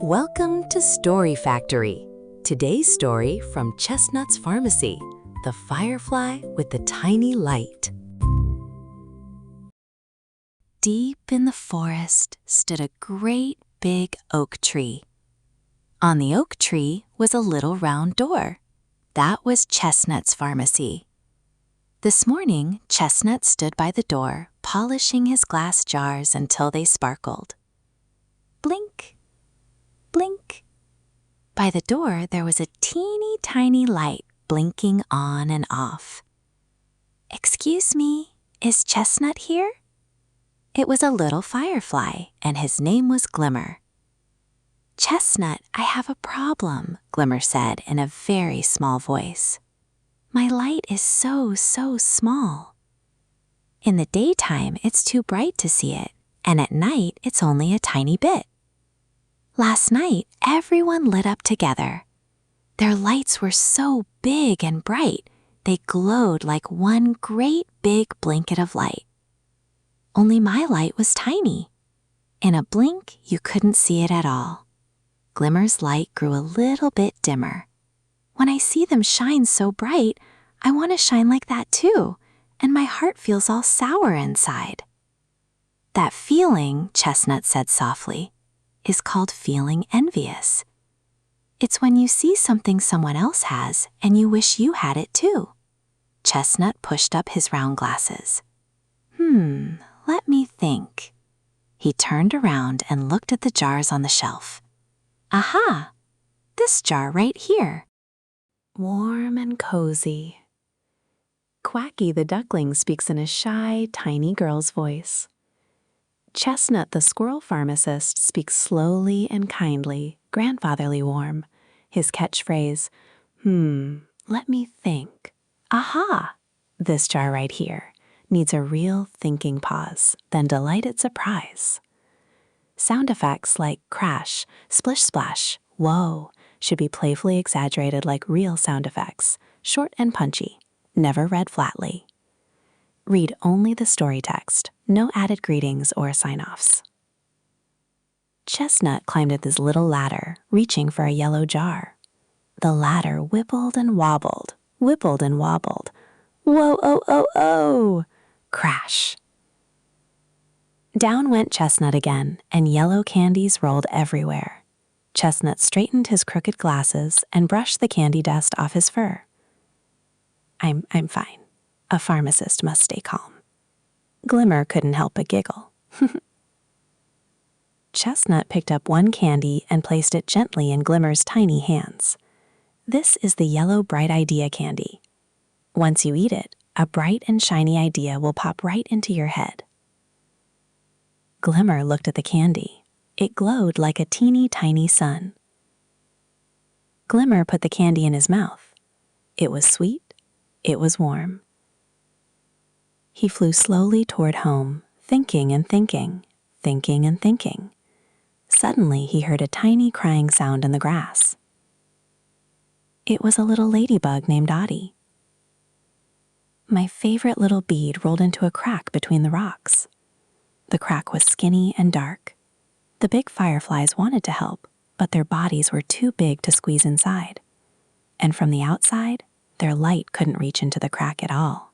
Welcome to StoryFactory. Today's story from Chestnut's Pharmacy, The Firefly with the Tiny Light. Deep in the forest stood a great big oak tree. On the oak tree was a little round door. That was Chestnut's pharmacy. This morning, Chestnut stood by the door, polishing his glass jars until they sparkled. Blink, blink. By the door, there was a teeny tiny light blinking on and off. "Excuse me, is Chestnut here?" It was a little firefly, and his name was Glimmer. "Chestnut, I have a problem," Glimmer said in a very small voice. "My light is so small. In the daytime, it's too bright to see it, and at night, it's only a tiny bit. Last night, everyone lit up together. Their lights were so big and bright, they glowed like one great big blanket of light. Only my light was tiny. In a blink, you couldn't see it at all. Glimmer's light grew a little bit dimmer. When I see them shine so bright, I want to shine like that too, and my heart feels all sour inside." "That feeling," Chestnut said softly, "is called feeling envious. It's when you see something someone else has and you wish you had it too." Chestnut pushed up his round glasses. Let me think." He turned around and looked at the jars on the shelf. "Aha! This jar right here. Warm and cozy." Quacky the duckling speaks in a shy, tiny girl's voice. Chestnut the squirrel pharmacist speaks slowly and kindly, grandfatherly warm. His catchphrase, let me think. "Aha! This jar right here needs a real thinking pause, then delighted surprise." Sound effects like crash, splish splash, whoa should be playfully exaggerated like real sound effects, short and punchy, never read flatly. Read only the story text, no added greetings or sign-offs. Chestnut climbed up his little ladder, reaching for a yellow jar. The ladder wibbled and wobbled, wibbled and wobbled. Whoa, oh, oh, oh! Crash! Down went Chestnut again, and yellow candies rolled everywhere. Chestnut straightened his crooked glasses and brushed the candy dust off his fur. I'm fine. A pharmacist must stay calm." Glimmer couldn't help but giggle. Chestnut picked up one candy and placed it gently in Glimmer's tiny hands. "This is the yellow bright idea candy. Once you eat it, a bright and shiny idea will pop right into your head." Glimmer looked at the candy. It glowed like a teeny tiny sun. Glimmer put the candy in his mouth. It was sweet. It was warm. He flew slowly toward home, thinking and thinking, thinking and thinking. Suddenly, he heard a tiny crying sound in the grass. It was a little ladybug named Dottie. "My favorite little bead rolled into a crack between the rocks." The crack was skinny and dark. The big fireflies wanted to help, but their bodies were too big to squeeze inside. And from the outside, their light couldn't reach into the crack at all.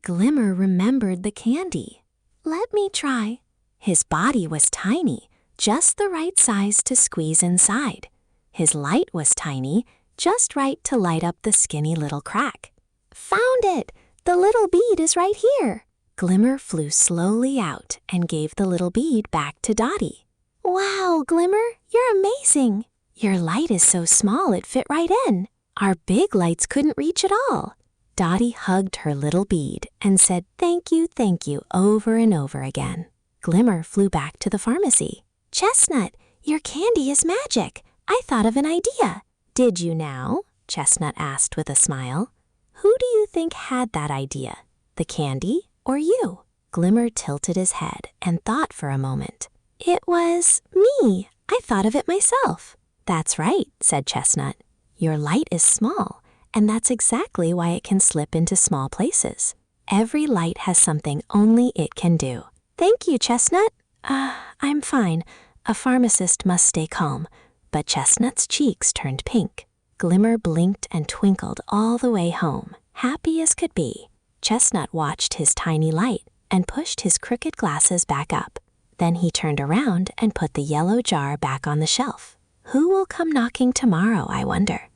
Glimmer remembered the candy. "Let me try." His body was tiny, just the right size to squeeze inside. His light was tiny, just right to light up the skinny little crack. "Found it! The little bead is right here." Glimmer flew slowly out and gave the little bead back to Dottie. "Wow, Glimmer, you're amazing. Your light is so small it fit right in. Our big lights couldn't reach at all." Dottie hugged her little bead and said thank you, over and over again. Glimmer flew back to the pharmacy. "Chestnut, your candy is magic. I thought of an idea." "Did you now?" Chestnut asked with a smile. "Who do you think had that idea, the candy or you?" Glimmer tilted his head and thought for a moment. "It was me. I thought of it myself." "That's right," said Chestnut. "Your light is small, and that's exactly why it can slip into small places. Every light has something only it can do." "Thank you, Chestnut." I'm fine. A pharmacist must stay calm, but Chestnut's cheeks turned pink. Glimmer blinked and twinkled all the way home, happy as could be. Chestnut watched his tiny light and pushed his crooked glasses back up. Then he turned around and put the yellow jar back on the shelf. Who will come knocking tomorrow, I wonder?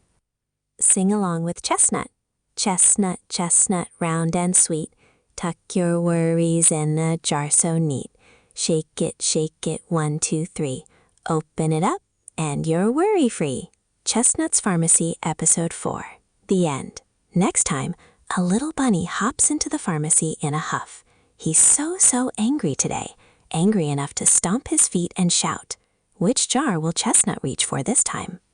Sing along with Chestnut. Chestnut, chestnut, round and sweet. Tuck your worries in a jar so neat. Shake it, 1, 2, 3. Open it up, and you're worry-free. Chestnut's Pharmacy, Episode 4. The end. Next time, a little bunny hops into the pharmacy in a huff. He's so angry today, angry enough to stomp his feet and shout. Which jar will Chestnut reach for this time?